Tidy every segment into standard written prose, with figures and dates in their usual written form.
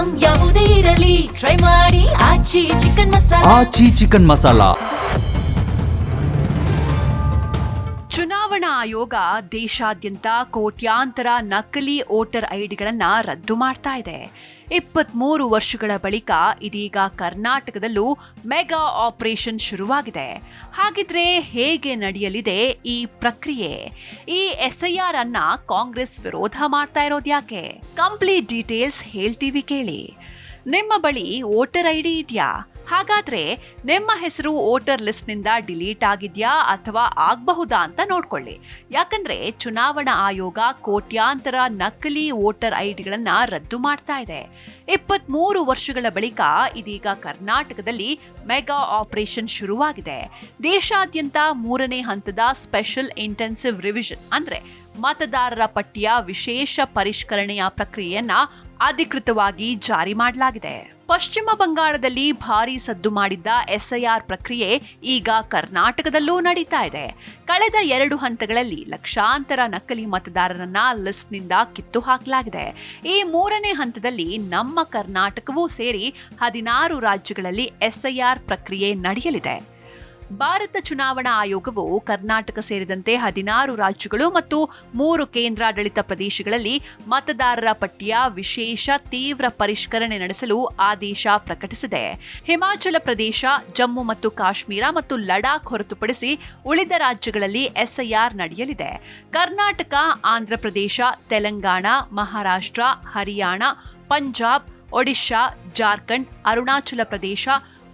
Item ಯಾವುದೇ ಇರಲಿ try ಮಾಡಿ ಆಚಿ ಚಿಕನ್ ಮಸಾಲಾ. ಆಚಿ ಚಿಕನ್ ಮಸಾಲಾ. ಚುನಾವಣಾ ಆಯೋಗ ದೇಶಾದ್ಯಂತ ಕೋಟ್ಯಾಂತರ ನಕಲಿ ವೋಟರ್ ಐಡಿಗಳನ್ನು ರದ್ದು ಮಾಡ್ತಾ ಇದೆ. 23 ವರ್ಷಗಳ ಬಳಿಕ ಇದೀಗ ಕರ್ನಾಟಕದಲ್ಲೂ ಮೆಗಾ ಆಪರೇಷನ್ ಶುರುವಾಗಿದೆ. ಹಾಗಿದ್ರೆ ಹೇಗೆ ನಡೆಯಲಿದೆ ಈ ಪ್ರಕ್ರಿಯೆ? ಈ SIR ಅನ್ನ ಕಾಂಗ್ರೆಸ್ ವಿರೋಧ ಮಾಡ್ತಾ ಇರೋದು ಯಾಕೆ? ಕಂಪ್ಲೀಟ್ ಡೀಟೇಲ್ಸ್ ಹೇಳ್ತೀವಿ ಕೇಳಿ. ನಿಮ್ಮ ಬಳಿ ವೋಟರ್ ಐಡಿ ಇದೆಯಾ? ಹಾಗಾದ್ರೆ ನಿಮ್ಮ ಹೆಸರು ವೋಟರ್ ಲಿಸ್ಟ್ ನಿಂದ ಡಿಲೀಟ್ ಆಗಿದ್ಯಾ ಅಥವಾ ಆಗಬಹುದಾ ಅಂತ ನೋಡ್ಕೊಳ್ಳಿ. ಯಾಕಂದ್ರೆ ಚುನಾವಣಾ ಆಯೋಗ ಕೋಟ್ಯಾಂತರ ನಕಲಿ ವೋಟರ್ ಐಡಿಗಳನ್ನ ರದ್ದು ಮಾಡ್ತಾ ಇದೆ. 23 ವರ್ಷಗಳ ಬಳಿಕ ಇದೀಗ ಕರ್ನಾಟಕದಲ್ಲಿ ಮೆಗಾ ಆಪರೇಷನ್ ಶುರುವಾಗಿದೆ. ದೇಶಾದ್ಯಂತ 3ನೇ ಹಂತದ ಸ್ಪೆಷಲ್ ಇಂಟೆನ್ಸಿವ್ ರಿವಿಷನ್ ಅಂದ್ರೆ ಮತದಾರರ ಪಟ್ಟಿಯ ವಿಶೇಷ ಪರಿಷ್ಕರಣೆಯ ಪ್ರಕ್ರಿಯೆಯನ್ನ ಅಧಿಕೃತವಾಗಿ ಜಾರಿ ಮಾಡಲಾಗಿದೆ. ಪಶ್ಚಿಮ ಬಂಗಾಳದಲ್ಲಿ ಭಾರೀ ಸದ್ದು ಮಾಡಿದ್ದ SIR ಪ್ರಕ್ರಿಯೆ ಈಗ ಕರ್ನಾಟಕದಲ್ಲೂ ನಡೀತಾ ಇದೆ. ಕಳೆದ 2 ಹಂತಗಳಲ್ಲಿ ಲಕ್ಷಾಂತರ ನಕಲಿ ಮತದಾರರನ್ನ ಲಿಸ್ಟ್ನಿಂದ ಕಿತ್ತು ಹಾಕಲಾಗಿದೆ. ಈ 3ನೇ ಹಂತದಲ್ಲಿ ನಮ್ಮ ಕರ್ನಾಟಕವೂ ಸೇರಿ 16 ರಾಜ್ಯಗಳಲ್ಲಿ SIR ಪ್ರಕ್ರಿಯೆ ನಡೆಯಲಿದೆ. ಭಾರತ ಚುನಾವಣಾ ಆಯೋಗವು ಕರ್ನಾಟಕ ಸೇರಿದಂತೆ 16 ರಾಜ್ಯಗಳು ಮತ್ತು 3 ಕೇಂದ್ರಾಡಳಿತ ಪ್ರದೇಶಗಳಲ್ಲಿ ಮತದಾರರ ಪಟ್ಟಿಯ ವಿಶೇಷ ತೀವ್ರ ಪರಿಷ್ಕರಣೆ ನಡೆಸಲು ಆದೇಶ ಪ್ರಕಟಿಸಿದೆ. ಹಿಮಾಚಲ ಪ್ರದೇಶ, ಜಮ್ಮು ಮತ್ತು ಕಾಶ್ಮೀರ ಮತ್ತು ಲಡಾಖ್ ಹೊರತುಪಡಿಸಿ ಉಳಿದ ರಾಜ್ಯಗಳಲ್ಲಿ SIR ನಡೆಯಲಿದೆ. ಕರ್ನಾಟಕ, ಆಂಧ್ರಪ್ರದೇಶ, ತೆಲಂಗಾಣ, ಮಹಾರಾಷ್ಟ್ರ, ಹರಿಯಾಣ, ಪಂಜಾಬ್, ಒಡಿಶಾ, ಜಾರ್ಖಂಡ್, ಅರುಣಾಚಲ ಪ್ರದೇಶ,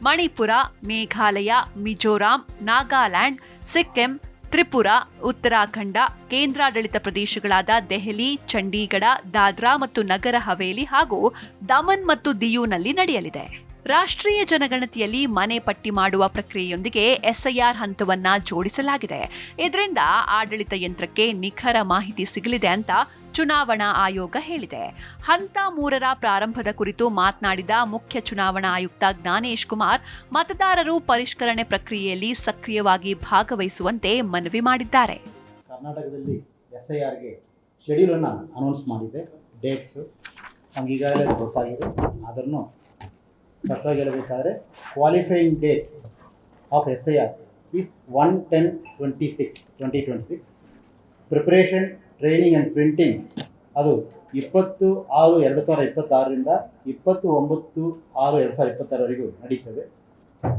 ಮಣಿಪುರ, ಮೇಘಾಲಯ, ಮಿಜೋರಾಂ, ನಾಗಾಲ್ಯಾಂಡ್, ಸಿಕ್ಕಿಂ, ತ್ರಿಪುರಾ, ಉತ್ತರಾಖಂಡ, ಕೇಂದ್ರಾಡಳಿತ ಪ್ರದೇಶಗಳಾದ ದೆಹಲಿ, ಚಂಡೀಗಢ, ದಾದ್ರಾ ಮತ್ತು ನಗರ ಹವೇಲಿ ಹಾಗೂ ದಮನ್ ಮತ್ತು ದಿಯುನಲ್ಲಿ ನಡೆಯಲಿದೆ. ರಾಷ್ಟ್ರೀಯ ಜನಗಣತಿಯಲ್ಲಿ ಮನೆ ಪಟ್ಟಿ ಮಾಡುವ ಪ್ರಕ್ರಿಯೆಯೊಂದಿಗೆ SIR ಹಂತವನ್ನ ಜೋಡಿಸಲಾಗಿದೆ. ಇದರಿಂದ ಆಡಳಿತ ಯಂತ್ರಕ್ಕೆ ನಿಖರ ಮಾಹಿತಿ ಸಿಗಲಿದೆ ಅಂತ ಚುನಾವಣಾ ಆಯೋಗ ಹೇಳಿದೆ. ಹಂತ 3ರ ಪ್ರಾರಂಭದ ಕುರಿತು ಮಾತನಾಡಿದ ಮುಖ್ಯ ಚುನಾವಣಾ ಆಯುಕ್ತ ಜ್ಞಾನೇಶ್ ಕುಮಾರ್, ಮತದಾರರು ಪರಿಷ್ಕರಣೆ ಪ್ರಕ್ರಿಯೆಯಲ್ಲಿ ಸಕ್ರಿಯವಾಗಿ ಭಾಗವಹಿಸುವಂತೆ ಮನವಿ ಮಾಡಿದ್ದಾರೆ. ಕರ್ನಾಟಕದಲ್ಲಿ SIRಗೆ ಶೆಡ್ಯೂಲ್ ಅನ್ನು ಅನೌನ್ಸ್ ಮಾಡಿದೆ. ಡೇಟ್ಸ್ ಈಗಾಗಲೇ ಗೊತ್ತಾಗಿದೆ. ಅದನ್ನು ಸ್ಪಷ್ಟವಾಗಿ ಹೇಳಬೇಕಾದ್ರೆ qualifying date of SIR is 1/10/2026. Preparation, training and printing ಅದು 20/6/2026ರಿಂದ 29/6/2026ವರೆಗೂ ನಡೀತದೆ.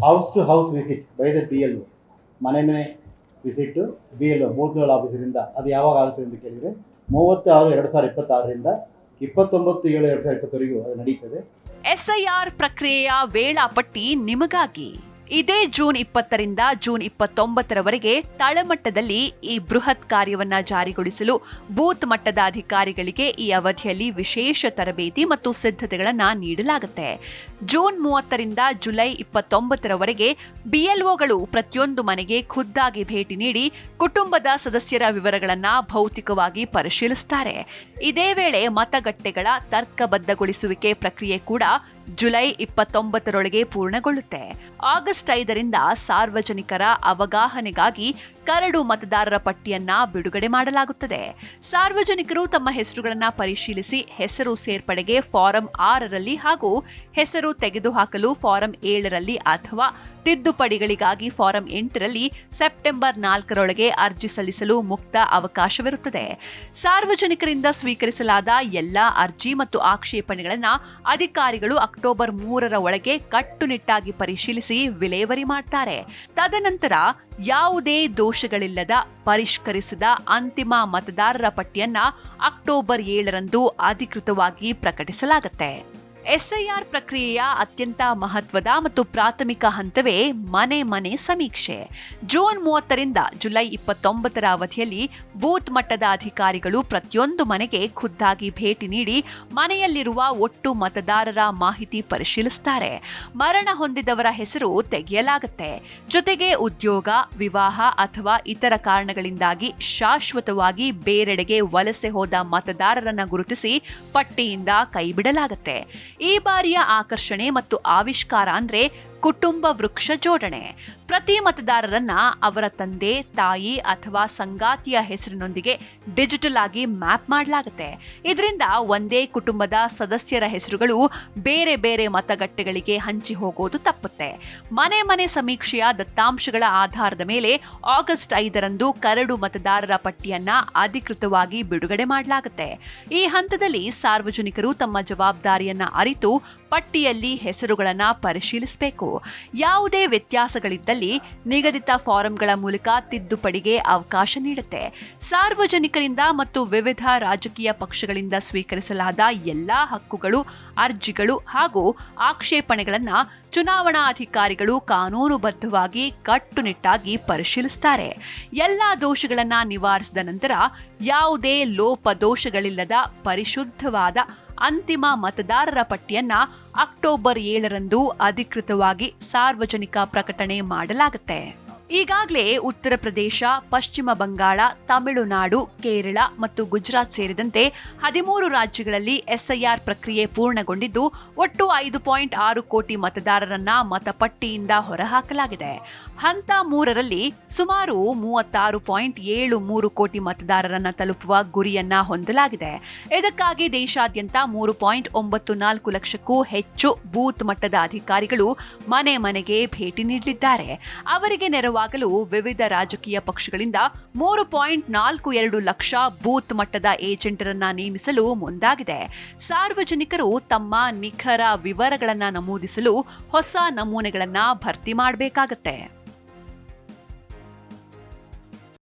House to house visit by the BLO, ಮನೆ ವಿಸಿಟ್ಟು BLO ಬೂತ್ ಲೆವೆಲ್ ಆಫೀಸರಿಂದ ಅದು ಯಾವಾಗ ಆಗುತ್ತೆ ಅಂತ ಕೇಳಿದರೆ 30/6/2026ರಿಂದ 29/7/2020ವರೆಗೂ ಅದು ನಡೀತದೆ. SIR ಪ್ರಕ್ರಿಯೆಯ ವೇಳಾಪಟ್ಟಿ ನಿಮಗಾಗಿ. ಇದೇ ಜೂನ್ 20ರಿಂದ ಜೂನ್ 29ರವರೆಗೆ ತಳಮಟ್ಟದಲ್ಲಿ ಈ ಬೃಹತ್ ಕಾರ್ಯವನ್ನ ಜಾರಿಗೊಳಿಸಲು ಬೂತ್ ಮಟ್ಟದ ಅಧಿಕಾರಿಗಳಿಗೆ ಈ ಅವಧಿಯಲ್ಲಿ ವಿಶೇಷ ತರಬೇತಿ ಮತ್ತು ಸಿದ್ಧತೆಗಳನ್ನು ನೀಡಲಾಗುತ್ತೆ. ಜೂನ್ 30ರಿಂದ ಜುಲೈ 29ರವರೆಗೆ BLOಗಳು ಪ್ರತಿಯೊಂದು ಮನೆಗೆ ಖುದ್ದಾಗಿ ಭೇಟಿ ನೀಡಿ ಕುಟುಂಬದ ಸದಸ್ಯರ ವಿವರಗಳನ್ನು ಭೌತಿಕವಾಗಿ ಪರಿಶೀಲಿಸುತ್ತಾರೆ. ಇದೇ ವೇಳೆ ಮತಗಟ್ಟೆಗಳ ತರ್ಕಬದ್ಧಗೊಳಿಸುವಿಕೆ ಪ್ರಕ್ರಿಯೆ ಕೂಡ ಜುಲೈ 29ರೊಳಗೆ ಪೂರ್ಣಗೊಳ್ಳುತ್ತೆ. ಆಗಸ್ಟ್ 5ರಿಂದ ಸಾರ್ವಜನಿಕರ ಅವಗಾಹನೆಗಾಗಿ ಕರಡು ಮತದಾರರ ಪಟ್ಟಿಯನ್ನ ಬಿಡುಗಡೆ ಮಾಡಲಾಗುತ್ತದೆ. ಸಾರ್ವಜನಿಕರು ತಮ್ಮ ಹೆಸರುಗಳನ್ನು ಪರಿಶೀಲಿಸಿ ಹೆಸರು ಸೇರ್ಪಡೆಗೆ ಫಾರಂ 6ರಲ್ಲಿ ಹಾಗೂ ಹೆಸರು ತೆಗೆದುಹಾಕಲು ಫಾರಂ 7ರಲ್ಲಿ ಅಥವಾ ತಿದ್ದುಪಡಿಗಳಿಗಾಗಿ ಫಾರಂ 8ರಲ್ಲಿ ಸೆಪ್ಟೆಂಬರ್ 4ರೊಳಗೆ ಅರ್ಜಿ ಸಲ್ಲಿಸಲು ಮುಕ್ತ ಅವಕಾಶವಿರುತ್ತದೆ. ಸಾರ್ವಜನಿಕರಿಂದ ಸ್ವೀಕರಿಸಲಾದ ಎಲ್ಲಾ ಅರ್ಜಿ ಮತ್ತು ಆಕ್ಷೇಪಣೆಗಳನ್ನು ಅಧಿಕಾರಿಗಳು ಅಕ್ಟೋಬರ್ 3ರ ಒಳಗೆ ಕಟ್ಟುನಿಟ್ಟಾಗಿ ಪರಿಶೀಲಿಸಿ ವಿಲೇವಾರಿ ಮಾಡ್ತಾರೆ. ತದನಂತರ ಯಾವುದೇ ದೋಷಗಳಿಲ್ಲದ ಪರಿಷ್ಕರಿಸಿದ ಅಂತಿಮ ಮತದಾರರ ಪಟ್ಟಿಯನ್ನ ಅಕ್ಟೋಬರ್ 7ರಂದು ಅಧಿಕೃತವಾಗಿ ಪ್ರಕಟಿಸಲಾಗುತ್ತೆ. SIR ಪ್ರಕ್ರಿಯೆಯ ಅತ್ಯಂತ ಮಹತ್ವದ ಮತ್ತು ಪ್ರಾಥಮಿಕ ಹಂತವೇ ಮನೆ ಸಮೀಕ್ಷೆ. ಜೂನ್ 30ರಿಂದ ಜುಲೈ 29ರ ಅವಧಿಯಲ್ಲಿ ಬೂತ್ ಮಟ್ಟದ ಅಧಿಕಾರಿಗಳು ಪ್ರತಿಯೊಂದು ಮನೆಗೆ ಖುದ್ದಾಗಿ ಭೇಟಿ ನೀಡಿ ಮನೆಯಲ್ಲಿರುವ ಒಟ್ಟು ಮತದಾರರ ಮಾಹಿತಿ ಪರಿಶೀಲಿಸುತ್ತಾರೆ. ಮರಣ ಹೊಂದಿದವರ ಹೆಸರು ತೆಗೆಯಲಾಗುತ್ತೆ. ಜೊತೆಗೆ ಉದ್ಯೋಗ, ವಿವಾಹ ಅಥವಾ ಇತರ ಕಾರಣಗಳಿಂದಾಗಿ ಶಾಶ್ವತವಾಗಿ ಬೇರೆಡೆಗೆ ವಲಸೆ ಹೋದ ಮತದಾರರನ್ನ ಗುರುತಿಸಿ ಪಟ್ಟಿಯಿಂದ ಕೈಬಿಡಲಾಗುತ್ತೆ. ಈ ಬಾರಿಯ ಆಕರ್ಷಣೆ ಮತ್ತು ಆವಿಷ್ಕಾರ ಅಂದ್ರೆ ಕುಟುಂಬ ವೃಕ್ಷ ಜೋಡಣೆ. ಪ್ರತಿ ಮತದಾರರನ್ನ ಅವರ ತಂದೆ, ತಾಯಿ ಅಥವಾ ಸಂಗಾತಿಯ ಹೆಸರಿನೊಂದಿಗೆ ಡಿಜಿಟಲ್ ಆಗಿ ಮ್ಯಾಪ್ ಮಾಡಲಾಗುತ್ತೆ. ಇದರಿಂದ ಒಂದೇ ಕುಟುಂಬದ ಸದಸ್ಯರ ಹೆಸರುಗಳು ಬೇರೆ ಬೇರೆ ಮತಗಟ್ಟೆಗಳಿಗೆ ಹಂಚಿ ಹೋಗೋದು ತಪ್ಪುತ್ತೆ. ಮನೆ ಮನೆ ಸಮೀಕ್ಷೆಯ ದತ್ತಾಂಶಗಳ ಆಧಾರದ ಮೇಲೆ ಆಗಸ್ಟ್ 5ರಂದು ಕರಡು ಮತದಾರರ ಪಟ್ಟಿಯನ್ನ ಅಧಿಕೃತವಾಗಿ ಬಿಡುಗಡೆ ಮಾಡಲಾಗುತ್ತೆ. ಈ ಹಂತದಲ್ಲಿ ಸಾರ್ವಜನಿಕರು ತಮ್ಮ ಜವಾಬ್ದಾರಿಯನ್ನ ಅರಿತು ಪಟ್ಟಿಯಲ್ಲಿ ಹೆಸರುಗಳನ್ನು ಪರಿಶೀಲಿಸಬೇಕು. ಯಾವುದೇ ವ್ಯತ್ಯಾಸಗಳಿದ್ದಲ್ಲಿ ನಿಗದಿತ ಫಾರಂಗಳ ಮೂಲಕ ತಿದ್ದುಪಡಿಗೆ ಅವಕಾಶ ನೀಡುತ್ತೆ. ಸಾರ್ವಜನಿಕರಿಂದ ಮತ್ತು ವಿವಿಧ ರಾಜಕೀಯ ಪಕ್ಷಗಳಿಂದ ಸ್ವೀಕರಿಸಲಾದ ಎಲ್ಲಾ ಹಕ್ಕುಗಳು, ಅರ್ಜಿಗಳು ಹಾಗೂ ಆಕ್ಷೇಪಣೆಗಳನ್ನು ಚುನಾವಣಾ ಅಧಿಕಾರಿಗಳು ಕಾನೂನುಬದ್ಧವಾಗಿ ಕಟ್ಟುನಿಟ್ಟಾಗಿ ಪರಿಶೀಲಿಸುತ್ತಾರೆ. ಎಲ್ಲಾ ದೋಷಗಳನ್ನ ನಿವಾರಿಸಿದ ನಂತರ ಯಾವುದೇ ಲೋಪದೋಷಗಳಿಲ್ಲದ ಪರಿಶುದ್ಧವಾದ ಅಂತಿಮ ಮತದಾರರ ಪಟ್ಟಿಯನ್ನ ಅಕ್ಟೋಬರ್ 7ರಂದು ಅಧಿಕೃತವಾಗಿ ಸಾರ್ವಜನಿಕ ಪ್ರಕಟಣೆ ಮಾಡಲಾಗುತ್ತೆ. ಈಗಾಗಲೇ ಉತ್ತರ ಪ್ರದೇಶ, ಪಶ್ಚಿಮ ಬಂಗಾಳ, ತಮಿಳುನಾಡು, ಕೇರಳ ಮತ್ತು ಗುಜರಾತ್ ಸೇರಿದಂತೆ 13 ರಾಜ್ಯಗಳಲ್ಲಿ ಎಸ್ಐಆರ್ ಪ್ರಕ್ರಿಯೆ ಪೂರ್ಣಗೊಂಡಿದ್ದು ಒಟ್ಟು 5.6 ಕೋಟಿ ಮತದಾರರನ್ನ ಮತಪಟ್ಟಿಯಿಂದ ಹೊರಹಾಕಲಾಗಿದೆ. ಹಂತ 3ರಲ್ಲಿ ಸುಮಾರು 36.73 ಕೋಟಿ ಮತದಾರರನ್ನ ತಲುಪುವ ಗುರಿಯನ್ನ ಹೊಂದಲಾಗಿದೆ. ಇದಕ್ಕಾಗಿ ದೇಶಾದ್ಯಂತ 3.94 ಲಕ್ಷಕ್ಕೂ ಹೆಚ್ಚು ಬೂತ್ ಮಟ್ಟದ ಅಧಿಕಾರಿಗಳು ಮನೆ ಮನೆಗೆ ಭೇಟಿ ನೀಡಲಿದ್ದಾರೆ. ಅವರಿಗೆ ನೆರವಾಗಲು ವಿವಿಧ ರಾಜಕೀಯ ಪಕ್ಷಗಳಿಂದ 3.42 ಲಕ್ಷ ಬೂತ್ ಮಟ್ಟದ ಏಜೆಂಟರನ್ನ ನೇಮಿಸಲು ಮುಂದಾಗಿದೆ. ಸಾರ್ವಜನಿಕರು ತಮ್ಮ ನಿಖರ ವಿವರಗಳನ್ನು ನಮೂದಿಸಲು ಹೊಸ ನಮೂನೆಗಳನ್ನು ಭರ್ತಿ ಮಾಡಬೇಕಾಗುತ್ತೆ.